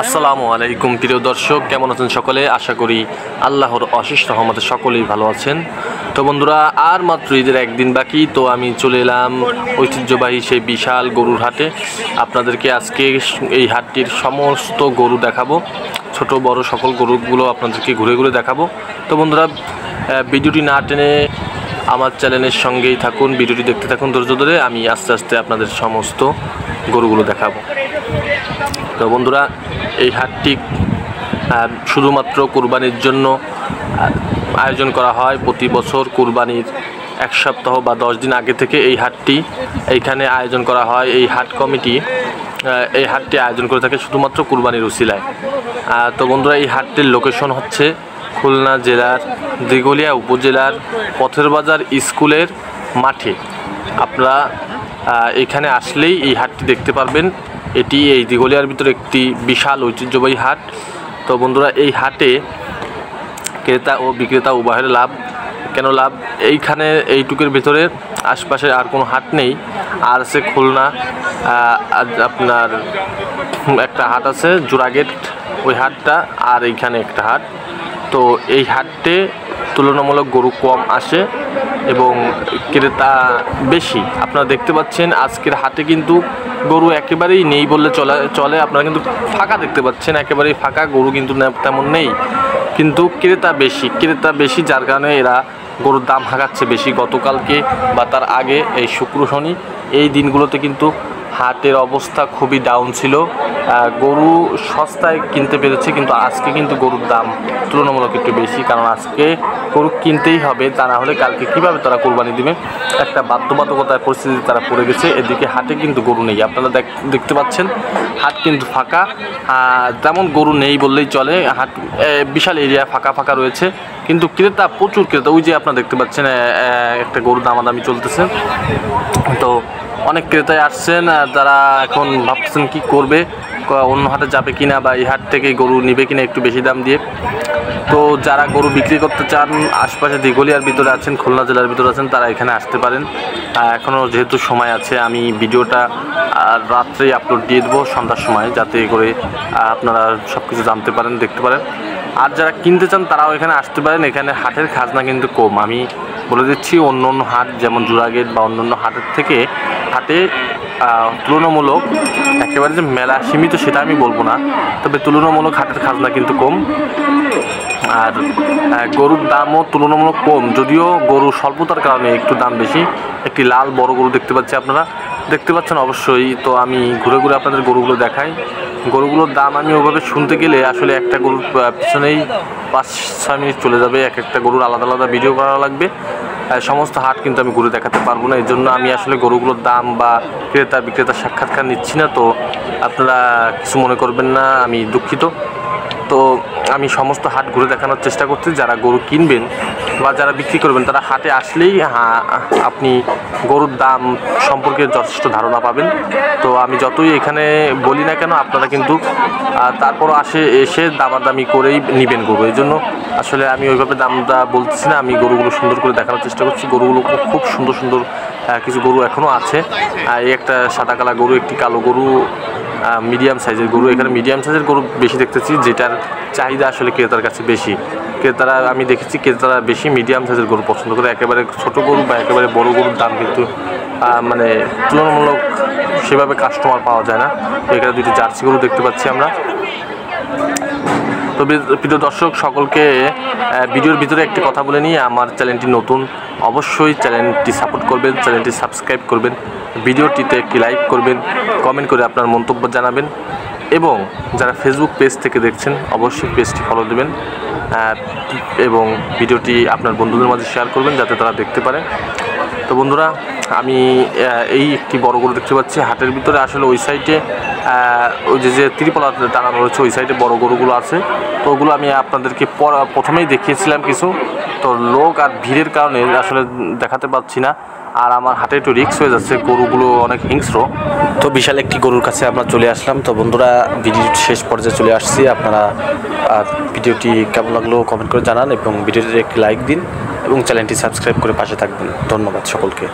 আসসালামু আলাইকুম প্রিয় দর্শক, কেমন আছেন সকলে? আশা করি আল্লাহর অশেষ রহমতে সকলেই ভালো আছেন। তো বন্ধুরা, আর মাত্র ঈদের একদিন বাকি, তো আমি চলে এলাম ঐতিহ্যবাহী সেই বিশাল গরুর হাটে। আপনাদেরকে আজকে এই হাটটির সমস্ত গরু দেখাবো, ছোট বড় সকল গরুগুলো আপনাদেরকে ঘুরে ঘুরে দেখাবো। তো বন্ধুরা, ভিডিওটি না টেনে আমার চ্যানেলের সঙ্গেই থাকুন, ভিডিওটি দেখতে থাকুন ধৈর্য ধরে। আমি আস্তে আস্তে আপনাদের সমস্ত গরুগুলো দেখাবো। তো বন্ধুরা, এই হাটটি শুধুমাত্র কুরবানির জন্য আয়োজন করা হয়। প্রতি বছর কুরবানির এক সপ্তাহ বা 10 দিন আগে থেকে এই হাটটি এইখানে আয়োজন করা হয়। এই হাট কমিটি এই হাটটি আয়োজন করে থাকে শুধুমাত্র কুরবানির উসিলায়। তো বন্ধুরা, এই হাটটির লোকেশন হচ্ছে খুলনা জেলার দিঘলিয়া উপজেলার পথের বাজার স্কুলের মাঠে। আপনারা এখানে আসলেই এই হাটটি দেখতে পারবেন। এটি এই দিঘলিয়ার ভিতরে একটি বিশাল ঐতিহ্যবাহী হাট। তো বন্ধুরা, এই হাটে ক্রেতা ও বিক্রেতা উভয়ের লাভ। কেন লাভ? এইখানে এইটুকুর ভিতরে আশপাশে আর কোনো হাট নেই। আর আছে খুলনা আপনার একটা হাট আছে জোড়াগেট, ওই হাটটা, আর এইখানে একটা হাট। তো এই হাটে তুলনামূলক গরু কম আসে এবং ক্রেতা বেশি। আপনারা দেখতে পাচ্ছেন আজকের হাটে কিন্তু গরু একেবারেই নেই বললে চলে। আপনারা কিন্তু ফাঁকা দেখতে পাচ্ছেন, একেবারেই ফাঁকা, গরু কিন্তু তেমন নেই, কিন্তু ক্রেতা বেশি, যার কারণে এরা গরুর দাম হাঁকাচ্ছে বেশি। গতকালকে বা তার আগে এই শুক্র শনি এই দিনগুলোতে কিন্তু হাটের অবস্থা খুবই ডাউন ছিল, গরু সস্তায় কিনতে পেরেছে। কিন্তু আজকে কিন্তু গরুর দাম তুলনামূলক একটু বেশি, কারণ আজকে গরু কিনতেই হবে, তা না হলে কালকে কীভাবে তারা কোরবানি দেবে, একটা বাধ্যবাধকতার পরিস্থিতি তারা পড়ে গেছে। এদিকে হাটে কিন্তু গরু নেই, আপনারা দেখতে পাচ্ছেন হাট কিন্তু ফাঁকা, তেমন গরু নেই বললেই চলে। হাট বিশাল এরিয়া ফাঁকা রয়েছে, কিন্তু ক্রেতা প্রচুর ক্রেতা। ওই যে আপনারা দেখতে পাচ্ছেন একটা গরু দামাদামি চলতেছে। তো অনেক ক্রেতাই আসছেন, তারা এখন ভাবছেন কি করবে, অন্য হাটে যাবে কিনা বা এই হাট থেকে গরু নিবে কিনা একটু বেশি দাম দিয়ে। তো যারা গরু বিক্রি করতে চান, আশপাশে দিঘলিয়ার ভিতরে আছেন, খুলনা জেলার ভিতরে আছেন, তারা এখানে আসতে পারেন। এখনও যেহেতু সময় আছে, আমি ভিডিওটা রাত্রেই আপলোড দিয়ে দেবো সন্ধ্যার সময়, যাতে করে আপনারা সব কিছু জানতে পারেন, দেখতে পারেন। আর যারা কিনতে চান তারাও এখানে আসতে পারেন। এখানে হাটের খাজনা কিন্তু কম, আমি বলে দিচ্ছি। অন্য হাট যেমন জোড়াগেট বা অন্য হাটের থেকে হাটে তুলনামূলক একেবারে যে মেলা সীমিত সেটা আমি বলবো না, তবে তুলনামূলক হাটের খাজনা কিন্তু কম। আর গরুর দামও তুলনামূলক কম, যদিও গরু স্বল্পতার কারণে একটু দাম বেশি। একটি লাল বড় গরু দেখতে পাচ্ছি, আপনারা দেখতে পাচ্ছেন অবশ্যই। তো আমি ঘুরে ঘুরে আপনাদের গরুগুলো দেখাই। গরুগুলোর দাম আমি ওভাবে শুনতে গেলে আসলে একটা গরুর পিছনেই 5-6 মিনিট চলে যাবে। একটা গরুর আলাদা ভিডিও করা লাগবে। সমস্ত হাট কিন্তু আমি ঘুরে দেখাতে পারবো না, এই জন্য আমি আসলে গরুগুলোর দাম বা ক্রেতা বিক্রেতার সাক্ষাৎকার নিচ্ছি না। তো আপনারা কিছু মনে করবেন না, আমি দুঃখিত। তো আমি সমস্ত হাট ঘুরে দেখানোর চেষ্টা করছি। যারা গরু কিনবেন বা যারা বিক্রি করবেন, তারা হাটে আসলেই আপনি গরুর দাম সম্পর্কে যথেষ্ট ধারণা পাবেন। তো আমি যতই এখানে বলি না কেন, আপনারা কিন্তু তারপরও এসে দামাদামি করেই নেবেন গরু। এই জন্য আসলে আমি ওইভাবে দামটা বলতেছি না, আমি গরুগুলো সুন্দর করে দেখানোর চেষ্টা করছি। গরুগুলো খুব সুন্দর কিছু গরু এখনও আছে। এই একটা সাদা কালা গরু, একটি কালো গরু, মিডিয়াম সাইজের গরু। এখানে মিডিয়াম সাইজের গরু বেশি দেখতেছি, যেটার চাহিদা আসলে ক্রেতার কাছে বেশি। ক্রেতারা আমি দেখেছি ক্রেতারা বেশি মিডিয়াম সাইজের গরু পছন্দ করে। একেবারে ছোট গরু বা একেবারে বড় গরুর দাম কিন্তু মানে তুলনামূলক সেভাবে কাস্টমার পাওয়া যায় না। তো এখানে দুটি জার্সি গরু দেখতে পাচ্ছি আমরা। তো প্রিয় দর্শক, সকলকে ভিডিওর ভিতরে একটি কথা বলে নিয়ে, আমার চ্যানেলটি নতুন, অবশ্যই চ্যানেলটি সাপোর্ট করবেন, চ্যানেলটি সাবস্ক্রাইব করবেন, ভিডিওটিতে একটি লাইক করবেন, কমেন্ট করে আপনার মন্তব্য জানাবেন, এবং যারা ফেসবুক পেজ থেকে দেখছেন অবশ্যই পেজটি ফলো দেবেন এবং ভিডিওটি আপনার বন্ধুদের মাঝে শেয়ার করবেন যাতে তারা দেখতে পারে। তো বন্ধুরা, আমি এই একটি বড় গরু দেখতে পাচ্ছি হাটের ভিতরে। আসলে ওই সাইডে ওই যে ত্রিপলা টানানো রয়েছে, ওই সাইডে বড় গরুগুলো আছে। তো ওগুলো আমি আপনাদেরকে প্রথমেই দেখিয়েছিলাম কিছু। তো লোক আর ভিড়ের কারণে আসলে দেখাতে পাচ্ছি না, আর আমার হাটে একটু রিস্ক হয়ে যাচ্ছে, গরুগুলো অনেক হিংস্র। তো বিশাল একটি গরুর কাছে আমরা চলে আসলাম। তো বন্ধুরা, ভিডিওটি শেষ পর্যায়ে চলে আসছি। আপনারা ভিডিওটি কেমন লাগলো কমেন্ট করে জানান এবং ভিডিওটিতে একটি লাইক দিন এবং চ্যানেলটি সাবস্ক্রাইব করে পাশে থাকবেন। ধন্যবাদ সকলকে।